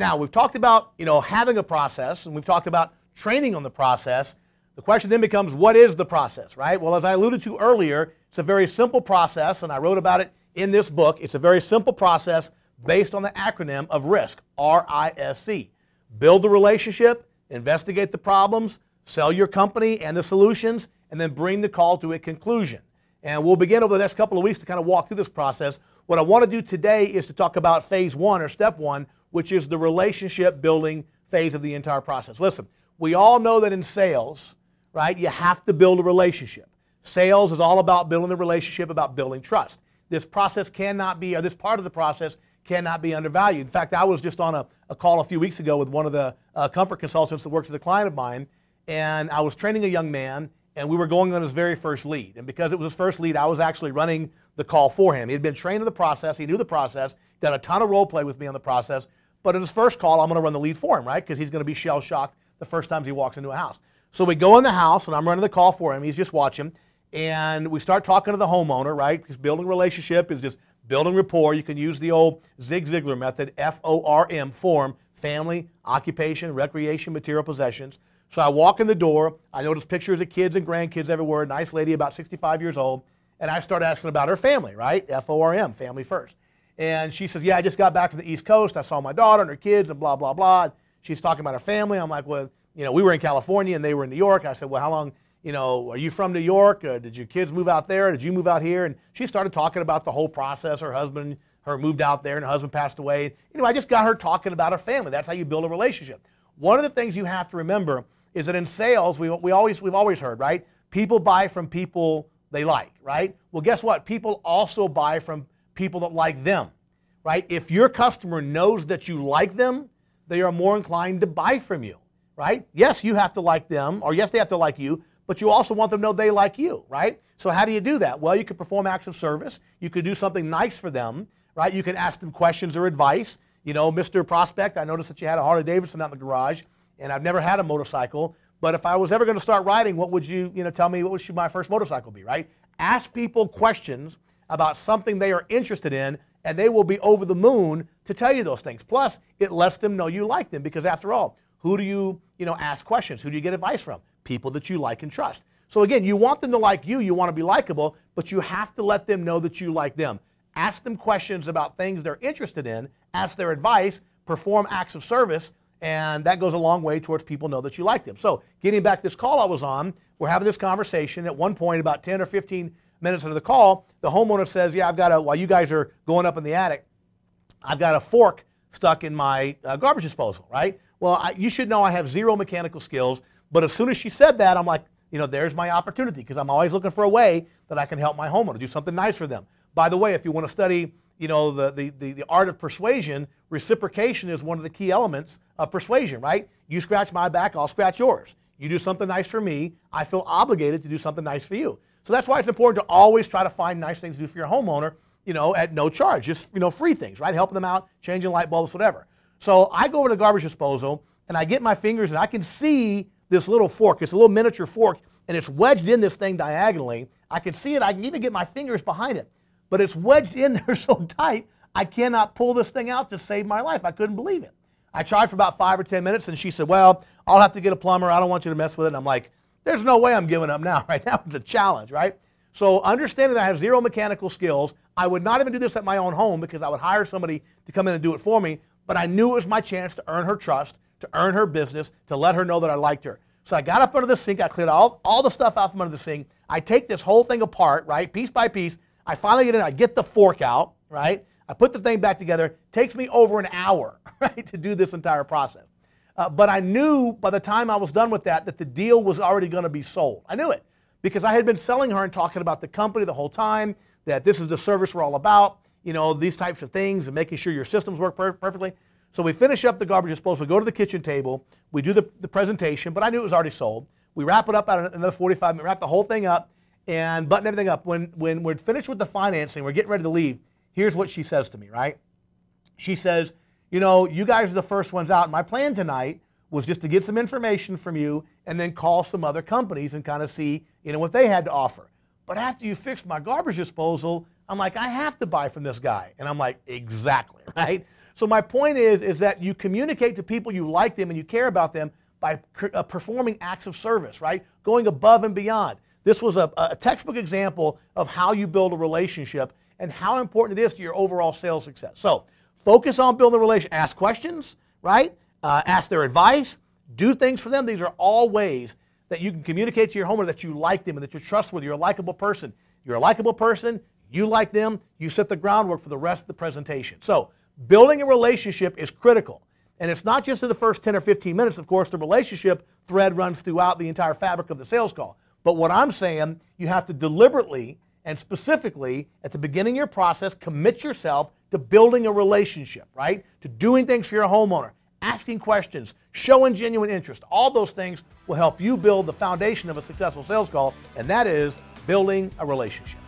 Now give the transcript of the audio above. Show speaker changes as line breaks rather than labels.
Now, we've talked about, having a process, and we've talked about training on the process. The question then becomes, what is the process, right? Well, as I alluded to earlier, it's a very simple process, and I wrote about it in this book. It's a very simple process based on the acronym of RISC, R-I-S-C. Build the relationship, investigate the problems, sell your company and the solutions, and then bring the call to a conclusion. And we'll begin over the next couple of weeks to kind of walk through this process. What I want to do today is to talk about phase one, or step one, which is the relationship building phase of the entire process. Listen, we all know that in sales, right, you have to build a relationship. Sales is all about building the relationship, about building trust. This process cannot be, or this part of the process cannot be undervalued. In fact, I was just on a call a few weeks ago with one of the comfort consultants that works with a client of mine, and I was training a young man, and we were going on his very first lead. And because it was his first lead, I was actually running the call for him. He had been trained in the process, he knew the process, done a ton of role play with me on the process, but in his first call, I'm going to run the lead for him, right? Because he's going to be shell-shocked the first time he walks into a house. So we go in the house, and I'm running the call for him. He's just watching, and we start talking to the homeowner, right? Because building a relationship is just building rapport. You can use the old Zig Ziglar method, F-O-R-M, form, family, occupation, recreation, material possessions. So I walk in the door, I notice pictures of kids and grandkids everywhere, nice lady about 65 years old, and I start asking about her family, right? F-O-R-M, family first. And she says, yeah, I just got back from the East Coast. I saw my daughter and her kids and blah, blah, blah. She's talking about her family. I'm like, well, we were in California and they were in New York. I said, well, how long, are you from New York? Did your kids move out there? Did you move out here? And she started talking about the whole process. Her husband, moved out there and her husband passed away. I just got her talking about her family. That's how you build a relationship. One of the things you have to remember is that in sales, we've always heard, right? People buy from people they like, right? Well, guess what? People also buy from people that like them, right? If your customer knows that you like them, they are more inclined to buy from you, right? Yes, you have to like them, or yes, they have to like you, but you also want them to know they like you, right? So how do you do that? Well, you could perform acts of service. You could do something nice for them, right? You can ask them questions or advice. Mr. Prospect, I noticed that you had a Harley Davidson out in the garage, and I've never had a motorcycle, but if I was ever going to start riding, what would you, tell me, what should my first motorcycle be, right? Ask people questions about something they are interested in, and they will be over the moon to tell you those things. Plus, it lets them know you like them, because after all, who do you, ask questions? Who do you get advice from? People that you like and trust. So again, you want them to like you want to be likable, but you have to let them know that you like them. Ask them questions about things they're interested in, ask their advice, perform acts of service, and that goes a long way towards people know that you like them. So getting back to this call I was on, we're having this conversation. At one point, about 10 or 15 minutes into the call, the homeowner says, yeah, while you guys are going up in the attic, I've got a fork stuck in my garbage disposal, right? Well, you should know I have zero mechanical skills, but as soon as she said that, I'm like, there's my opportunity, because I'm always looking for a way that I can help my homeowner, do something nice for them. By the way, if you want to study, the art of persuasion, reciprocation is one of the key elements of persuasion, right? You scratch my back, I'll scratch yours. You do something nice for me, I feel obligated to do something nice for you. So that's why it's important to always try to find nice things to do for your homeowner, at no charge, just, free things, right? Helping them out, changing light bulbs, whatever. So I go over to the garbage disposal, and I get my fingers, and I can see this little fork. It's a little miniature fork, and it's wedged in this thing diagonally. I can see it. I can even get my fingers behind it. But it's wedged in there so tight, I cannot pull this thing out to save my life. I couldn't believe it. I tried for about 5 or 10 minutes, and she said, well, I'll have to get a plumber. I don't want you to mess with it. And I'm like, there's no way I'm giving up now. Right now it's a challenge, right? So understanding that I have zero mechanical skills, I would not even do this at my own home, because I would hire somebody to come in and do it for me, but I knew it was my chance to earn her trust, to earn her business, to let her know that I liked her. So I got up under the sink, I cleared all the stuff out from under the sink, I take this whole thing apart, right, piece by piece, I finally get in, I get the fork out, right, I put the thing back together. It takes me over an hour, right, to do this entire process. But I knew by the time I was done with that the deal was already going to be sold. I knew it, because I had been selling her and talking about the company the whole time, that this is the service we're all about, these types of things, and making sure your systems work perfectly. So we finish up the garbage disposal, we go to the kitchen table, we do the presentation, but I knew it was already sold. We wrap it up at another 45 minutes, wrap the whole thing up, and button everything up. When we're finished with the financing, we're getting ready to leave, here's what she says to me, right? She says, you guys are the first ones out. My plan tonight was just to get some information from you and then call some other companies and kind of see, what they had to offer. But after you fixed my garbage disposal, I'm like, I have to buy from this guy. And I'm like, exactly, right? So my point is that you communicate to people you like them and you care about them by performing acts of service, right? Going above and beyond. This was a textbook example of how you build a relationship and how important it is to your overall sales success. So focus on building a relationship. Ask questions, right? Ask their advice. Do things for them. These are all ways that you can communicate to your homeowner that you like them and that you're trustworthy. You're a likable person. You're a likable person. You like them. You set the groundwork for the rest of the presentation. So building a relationship is critical. And it's not just in the first 10 or 15 minutes. Of course, the relationship thread runs throughout the entire fabric of the sales call. But what I'm saying, you have to deliberately and specifically at the beginning of your process commit yourself to building a relationship, right? To doing things for your homeowner, asking questions, showing genuine interest. All those things will help you build the foundation of a successful sales call, and that is building a relationship.